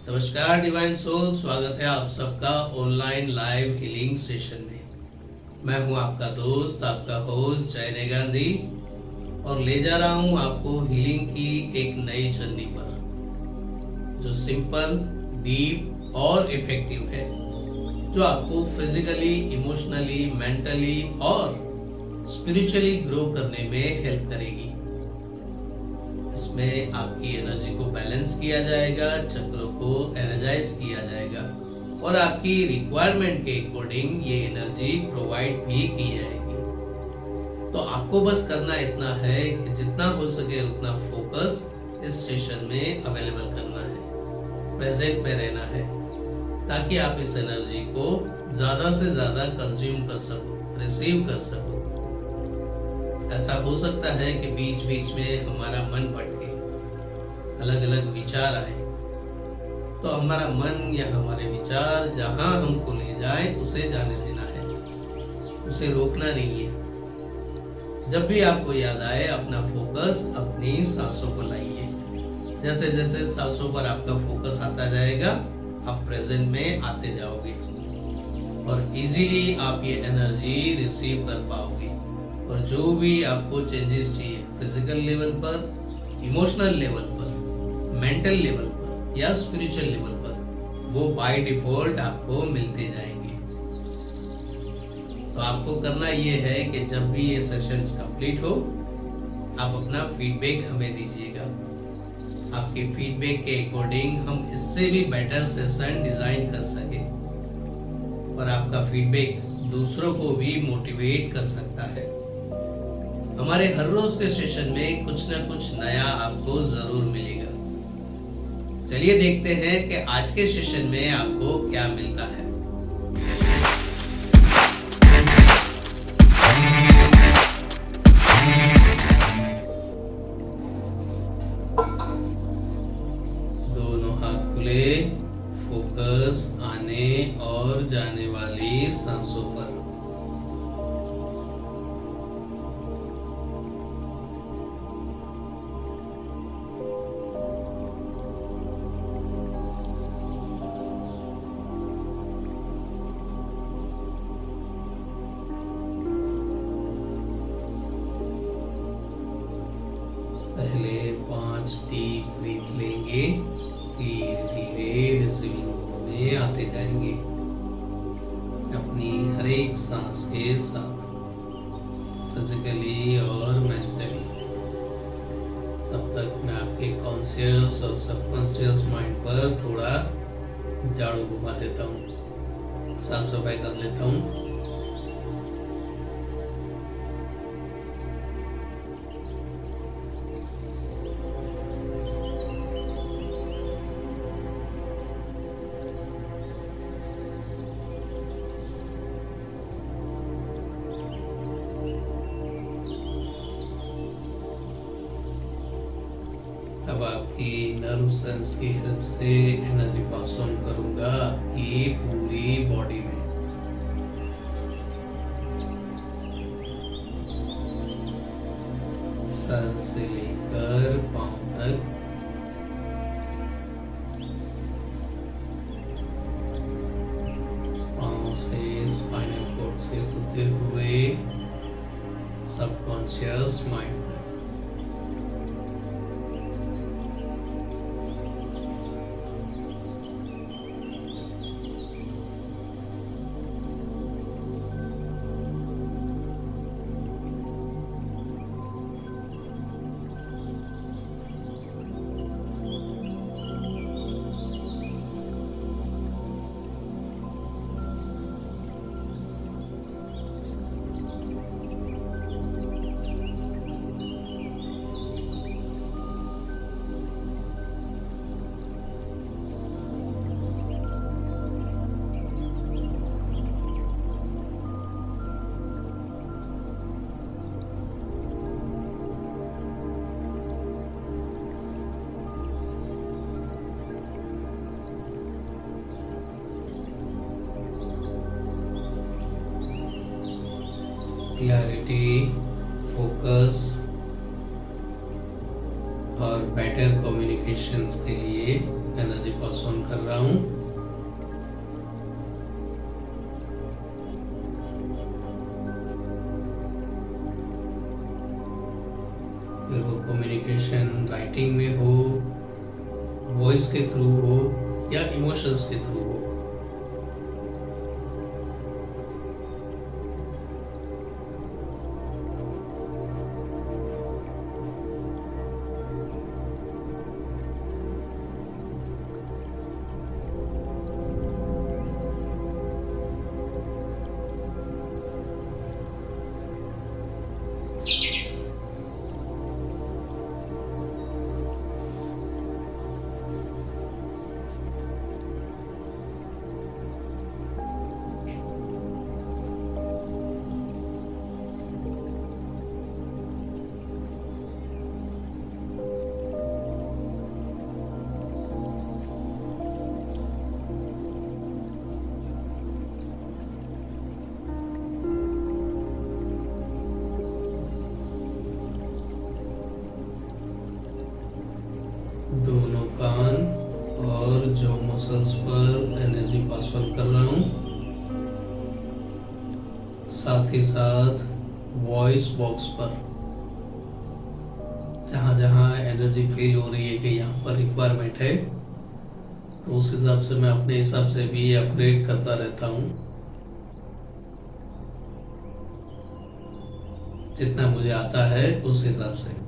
नमस्कार divine soul, स्वागत है आप सबका ऑनलाइन लाइव हीलिंग सेशन में। मैं हूं आपका दोस्त, आपका होस्ट जयने गांधी, और ले जा रहा हूं आपको हीलिंग की एक नई जर्नी पर, जो सिंपल, डीप और इफेक्टिव है, जो आपको फिजिकली, इमोशनली, मेंटली और स्पिरिचुअली ग्रो करने में हेल्प करेगी। इसमें आपकी एनर्जी को बैलेंस किया जाएगा, चक्रों को एनर्जाइज किया जाएगा और आपकी रिक्वायरमेंट के अकॉर्डिंग ये एनर्जी प्रोवाइड भी की जाएगी। तो आपको बस करना इतना है कि जितना हो सके उतना फोकस इस सेशन में अवेलेबल करना है, प्रेजेंट में रहना है, ताकि आप इस एनर्जी को ज्यादा से ज्यादा कंज्यूम कर सको, रिसीव कर सको। ऐसा हो सकता है कि बीच बीच में हमारा मन भटके, अलग अलग विचार आए, तो हमारा मन या हमारे विचार जहां हमको ले जाए उसे जाने देना है, उसे रोकना नहीं है। जब भी आपको याद आए, अपना फोकस अपनी सांसों को लाइए। जैसे जैसे सांसों पर आपका फोकस आता जाएगा, आप प्रेजेंट में आते जाओगे और इजीली आप ये एनर्जी रिसीव कर पाओगे। और जो भी आपको चेंजेस चाहिए, फिजिकल लेवल पर, इमोशनल लेवल पर, मेंटल लेवल पर या स्पिरिचुअल लेवल पर, वो बाय डिफॉल्ट आपको मिलते जाएंगे। तो आपको करना ये है कि जब भी ये सेशंस कंप्लीट हो, आप अपना फीडबैक हमें दीजिएगा। आपके फीडबैक के अकॉर्डिंग हम इससे भी बेटर सेशन डिजाइन कर सके, और आपका फीडबैक दूसरों को भी मोटिवेट कर सकता है। हमारे हर रोज के सेशन में कुछ ना कुछ नया आपको जरूर मिलेगा। चलिए देखते हैं कि आज के सेशन में आपको क्या मिलता है। दोनों हाथ खुले, फोकस आने और जाने वाली सांसों पर। पहले 5 डीप ब्रीथ लेंगे, धीरे धीरे रिसीविंग में आते जाएंगे अपनी हर एक सांस के साथ, फिजिकली और मेंटली। तब तक मैं आपके कॉन्शियस और सबकॉन्शियस माइंड पर थोड़ा झाड़ू घुमा देता हूँ, साफ सफाई कर लेता हूँ। अब आपकी नर्व सेंस की हेल्प से एनर्जी पास ऑन करूंगा आपकी पूरी बॉडी में। सर से लेकर पांव तक, पांव से स्पाइनल कॉर्ड से होते हुए सबकॉन्शियस माइंड। क्लैरिटी, फोकस और बेटर कम्युनिकेशंस के लिए एनर्जी पास ऑन कर राइटिंग में हो, वॉइस के थ्रू हो या इमोशंस के थ्रू हो। दोनों कान और जो मसल्स पर एनर्जी पास ऑन कर रहा हूँ, साथ ही साथ वॉइस बॉक्स पर जहाँ जहाँ एनर्जी फील हो रही है कि यहाँ पर रिक्वायरमेंट है, तो उस हिसाब से मैं अपने हिसाब से भी अपग्रेड करता रहता हूँ, जितना मुझे आता है उस हिसाब से।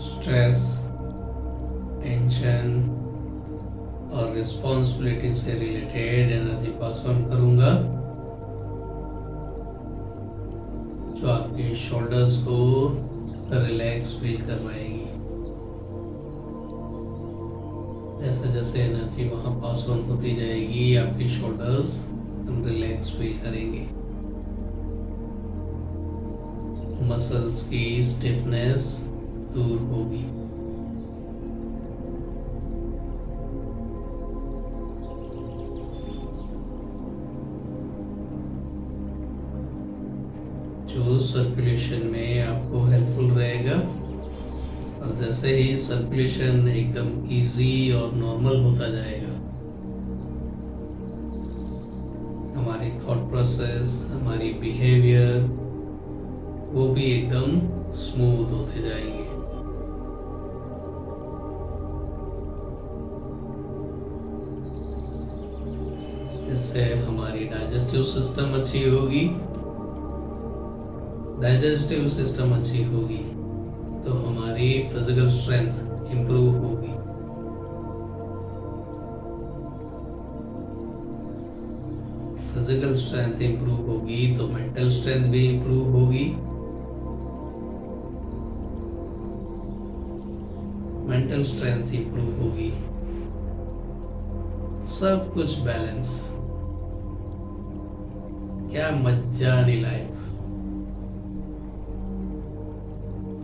स्ट्रेस, टेंशन और रिस्पॉन्सिबिलिटी से रिलेटेड एनर्जी पास ऑन करूंगा, जो आपके शोल्डर्स को रिलैक्स फील करवाएगी। जैसे जैसे एनर्जी वहां पास ऑन होती जाएगी, आपके शोल्डर्स हम रिलैक्स फील करेंगे, मसल्स की स्टिफनेस दूर होगी। जो सर्कुलेशन में आपको हेल्पफुल रहेगा, और जैसे ही सर्कुलेशन एकदम इजी और नॉर्मल होता जाएगा, हमारी थॉट प्रोसेस, हमारी बिहेवियर वो भी एकदम स्मूथ होते जाएंगे। जिससे हमारी डाइजेस्टिव सिस्टम अच्छी होगी, डाइजेस्टिव सिस्टम अच्छी होगी तो हमारी फिजिकल स्ट्रेंथ इंप्रूव होगी। फिजिकल स्ट्रेंथ इंप्रूव होगी तो मेंटल स्ट्रेंथ भी इंप्रूव होगी। मेंटल स्ट्रेंथ इंप्रूव होगी, सब कुछ बैलेंस। क्या मजानी लाइफ,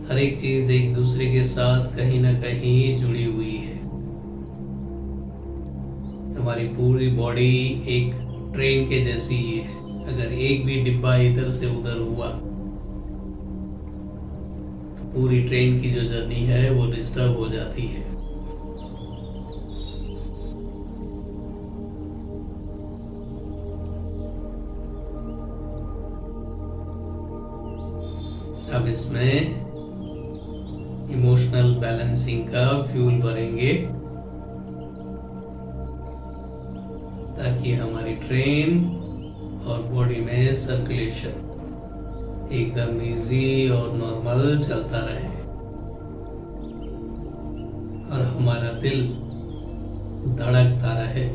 हर एक चीज एक दूसरे के साथ कहीं ना कहीं जुड़ी हुई है। हमारी पूरी बॉडी एक ट्रेन के जैसी ही है, अगर एक भी डिब्बा इधर से उधर हुआ तो पूरी ट्रेन की जो जर्नी है वो डिस्टर्ब हो जाती है। अब इसमें इमोशनल बैलेंसिंग का फ्यूल भरेंगे, ताकि हमारी ट्रेन और बॉडी में सर्कुलेशन एकदम इजी और नॉर्मल चलता रहे और हमारा दिल धड़कता रहे।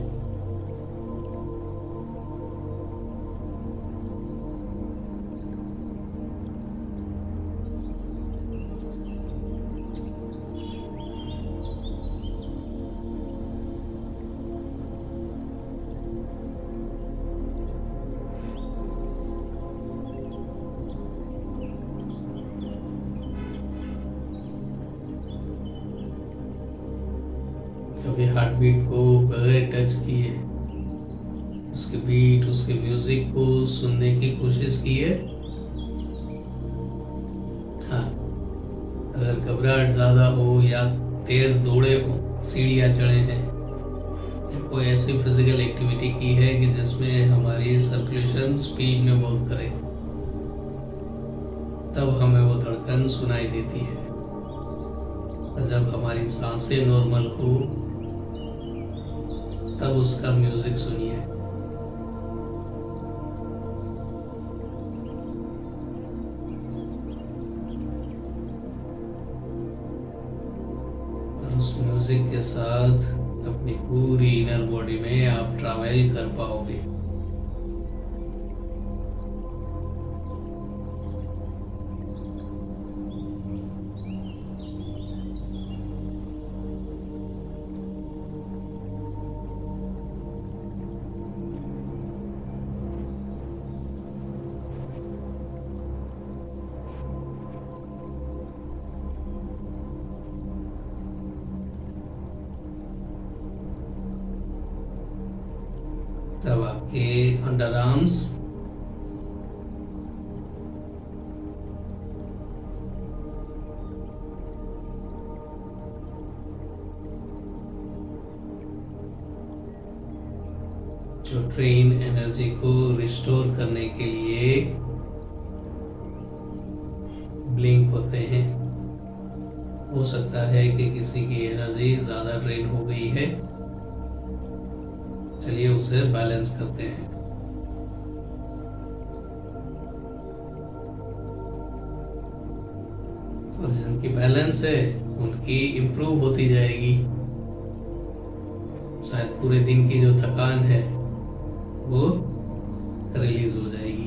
कभी हार्ट बीट को बगैर टच किए उसके बीट, उसके म्यूजिक को सुनने की कोशिश कीजिए। हाँ, अगर घबराहट ज़्यादा हो या तेज दौड़े हो, सीढ़ियाँ चढ़े हैं या कोई ऐसी फिजिकल एक्टिविटी की है कि जिसमें हमारी सर्कुलेशन स्पीड में वर्क करे, तब हमें वो धड़कन सुनाई देती है। और जब हमारी सांसें नॉर्मल हो तब उसका म्यूजिक सुनिए। और उस म्यूजिक के साथ अपनी पूरी इनर बॉडी में आप ट्रैवल कर पाओगे। तब आपके अंडर आर्म्स, जो ड्रेन एनर्जी को रिस्टोर करने के लिए ब्लिंक होते हैं, हो सकता है कि किसी की एनर्जी ज़्यादा ड्रेन हो गई है। चलिए उसे बैलेंस करते हैं। और जिनकी बैलेंस है उनकी इम्प्रूव होती जाएगी। शायद पूरे दिन की जो थकान है वो रिलीज हो जाएगी।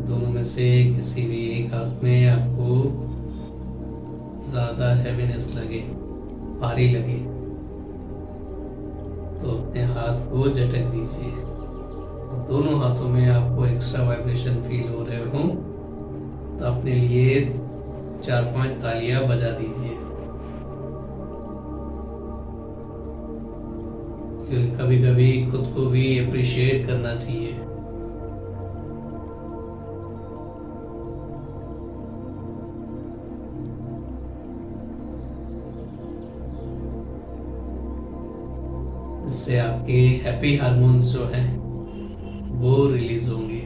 दोनों में से किसी भी एक हाथ में आपको ज़्यादा हैवीनेस लगे, भारी लगे, तो अपने हाथ को झटक दीजिए। दोनों हाथों में आपको एक्स्ट्रा वाइब्रेशन फील हो रहे हो तो अपने लिए 4-5 तालियां बजा दीजिए। क्योंकि कभी कभी खुद को भी अप्रिशिएट करना चाहिए। इससे आपके हैप्पी हार्मोन्स जो हैं वो रिलीज होंगे।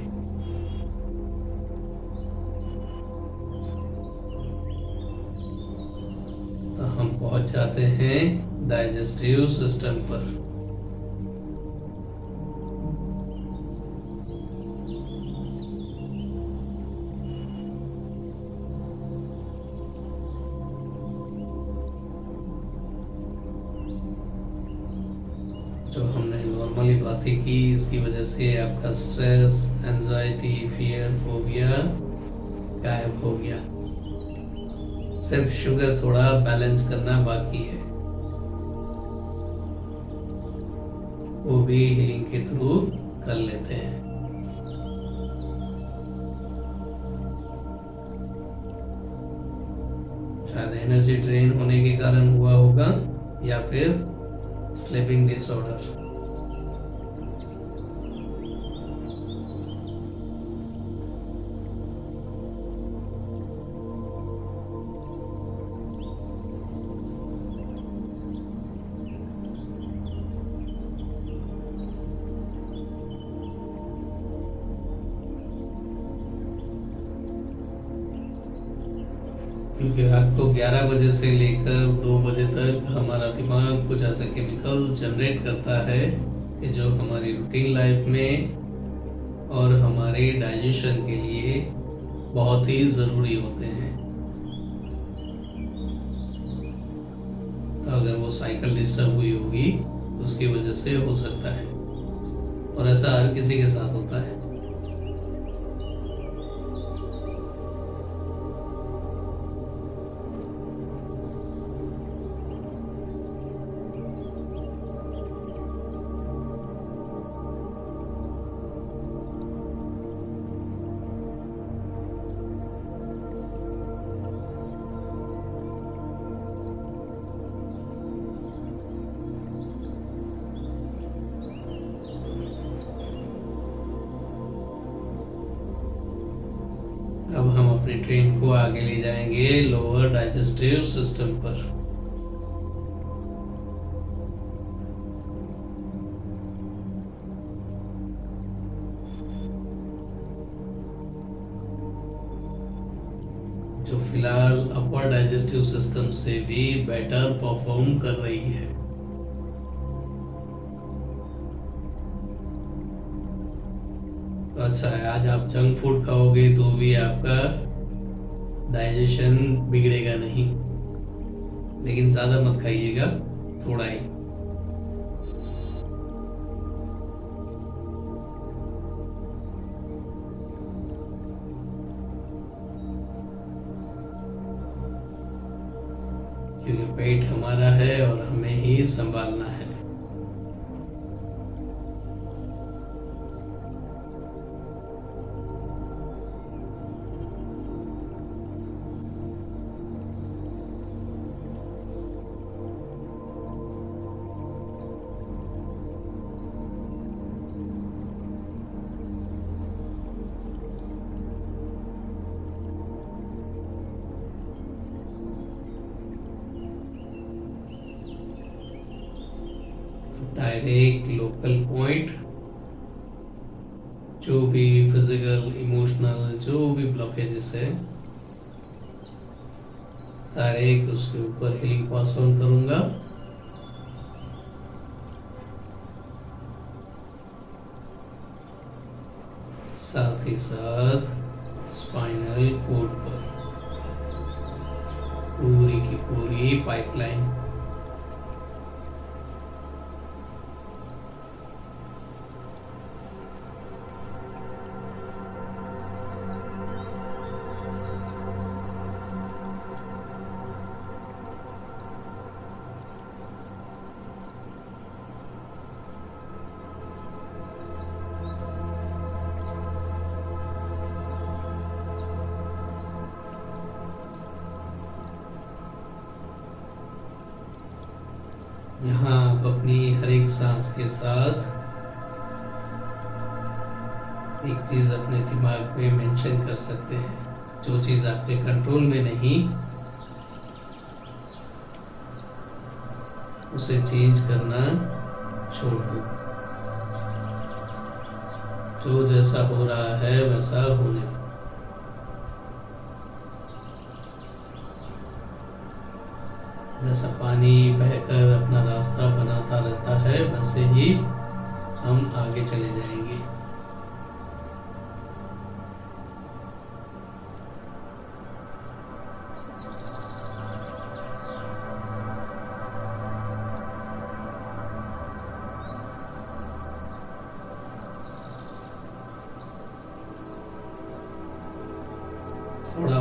तो हम पहुंच जाते हैं डाइजेस्टिव सिस्टम पर। जो हमने नॉर्मली बातें की, इसकी वजह से आपका स्ट्रेस, एंजाइटी, फियर, फोबिया गायब हो गया। सिर्फ शुगर थोड़ा बैलेंस करना बाकी है, वो भी हीलिंग के थ्रू कर लेते हैं। शायद एनर्जी ड्रेन होने के कारण हुआ होगा या फिर स्लीपिंग डिसऑर्डर। क्योंकि रात को 11 बजे से लेकर 2 बजे तक हमारा दिमाग कुछ ऐसे केमिकल जनरेट करता है कि जो हमारी रूटीन लाइफ में और हमारे डाइजेशन के लिए बहुत ही ज़रूरी होते हैं। तो अगर वो साइकिल डिस्टर्ब हुई होगी उसकी वजह से हो सकता है। और ऐसा हर किसी के साथ होता है। अब हम अपनी ट्रेन को आगे ले जाएंगे लोअर डाइजेस्टिव सिस्टम पर। जो फिलहाल अपर डाइजेस्टिव सिस्टम से भी बेटर परफॉर्म कर रही है। तो अच्छा है, आज आप जंक फूड खाओगे तो भी आपका डाइजेशन बिगड़ेगा नहीं, लेकिन ज़्यादा मत खाइएगा, थोड़ा ही। क्योंकि पेट हमारा है और हमें ही संभालना है। डायरेक्ट लोकल पॉइंट, जो भी फिजिकल इमोशनल जो भी ब्लॉकेजेस है, डायरेक्ट उसके ऊपर हीलिंग पास ऑन करूंगा। साथ ही साथ स्पाइनल कोड पर पूरी की पूरी पाइपलाइन। यहाँ आप अपनी हर एक सांस के साथ एक चीज अपने दिमाग में मेंशन कर सकते हैं, जो चीज आपके कंट्रोल में नहीं, उसे चेंज करना छोड़ दो। जो जैसा हो रहा है वैसा होने दो। जैसा पानी बहकर अपना रास्ता बनाता रहता है, वैसे ही हम आगे चले जाएंगे। थोड़ा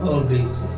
और दिल से।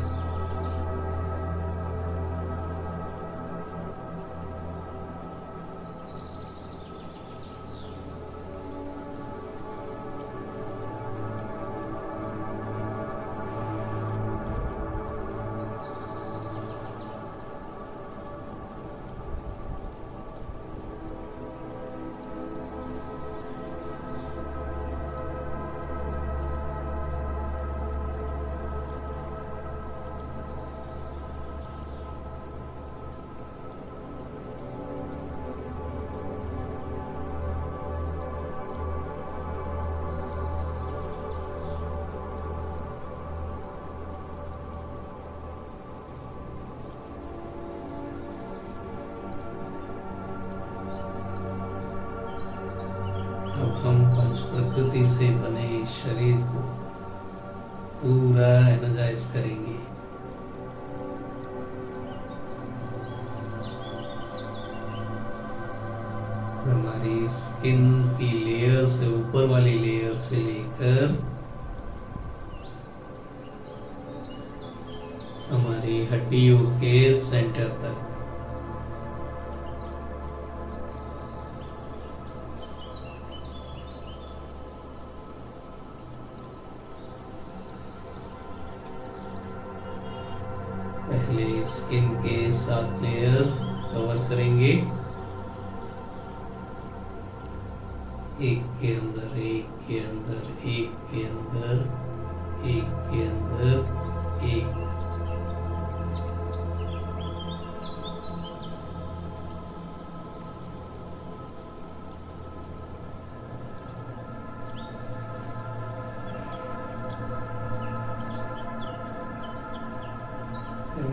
अब हम पंच प्रकृति से बने शरीर को पूरा एनर्जाइज करेंगे। हमारी स्किन की लेयर से, ऊपर वाली लेयर से लेकर हमारी हड्डियों के सेंटर तक। पहले स्किन के 7 लेयर कवर करेंगे, एक के अंदर एक के अंदर एक के अंदर एक के अंदर एक।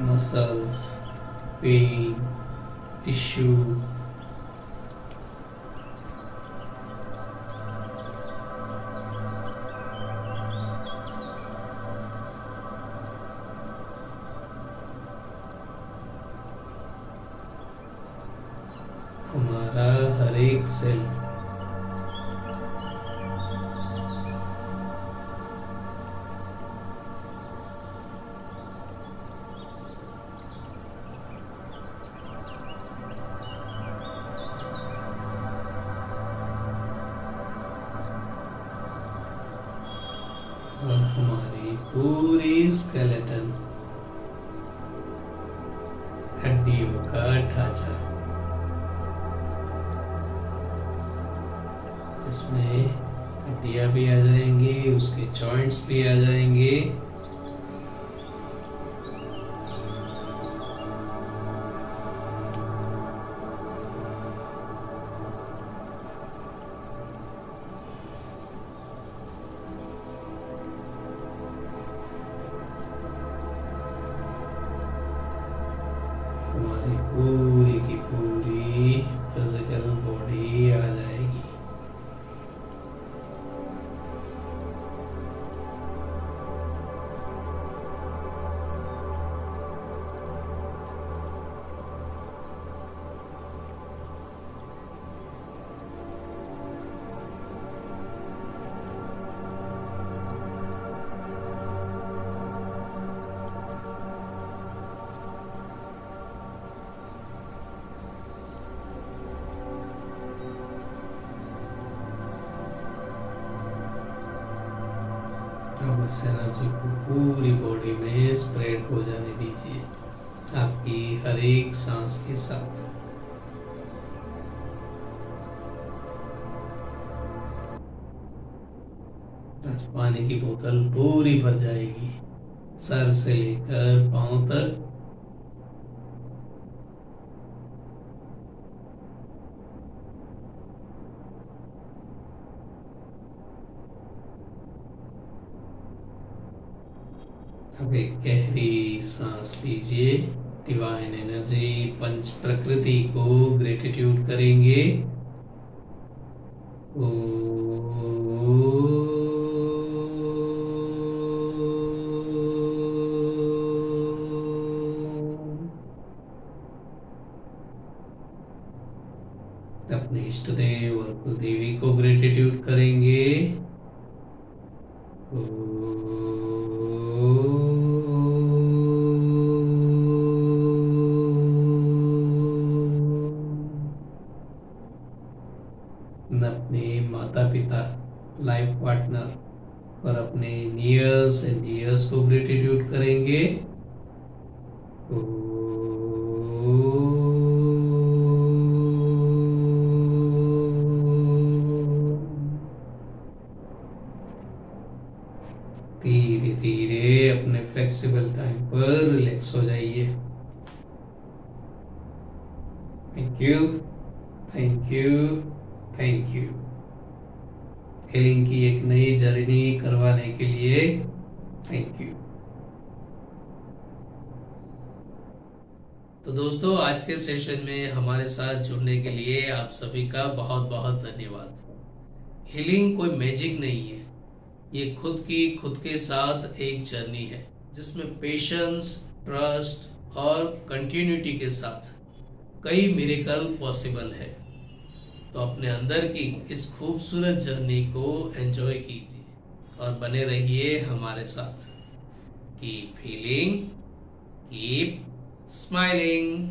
Muscles, vein, tissue, हमारा हर एक सेल और हमारी पूरी स्केलेटन, हड्डियों का ढांचा, जिसमें हड्डियां भी आ जाएंगी, उसके जॉइंट्स भी आ जाएंगे, हमारी पूरी की पूरी फिजिकल बॉडी आ जाएगी। अब इस एनर्जी को पूरी बॉडी में स्प्रेड हो जाने दीजिए, आपकी हर एक सांस के साथ। आज पानी की बोतल पूरी भर जाएगी, सर से लेकर पांव तक। अब एक गहरी सांस लीजिए, डिवाइन एनर्जी, पंच प्रकृति को ग्रेटिट्यूड करेंगे। अपने इष्ट देव और कुल देवी को ग्रेटिट्यूड करेंगे। अपने माता पिता, लाइफ पार्टनर और अपने नियर्स एंड डियर्स को ग्रेटिट्यूड करेंगे। धीरे धीरे अपने फ्लेक्सिबल टाइम पर रिलैक्स हो जाइए। Thank you, thank you, thank you. Healing की एक नई जर्नी करवाने के लिए थैंक यू। तो दोस्तों, आज के सेशन में हमारे साथ जुड़ने के लिए आप सभी का बहुत बहुत धन्यवाद। हीलिंग कोई मैजिक नहीं है, ये खुद के साथ एक जर्नी है, जिसमें पेशेंस, ट्रस्ट और कंटिन्यूटी के साथ कई मिरेकल पॉसिबल है। तो अपने अंदर की इस खूबसूरत जर्नी को एंजॉय कीजिए और बने रहिए हमारे साथ। Keep feeling, keep smiling.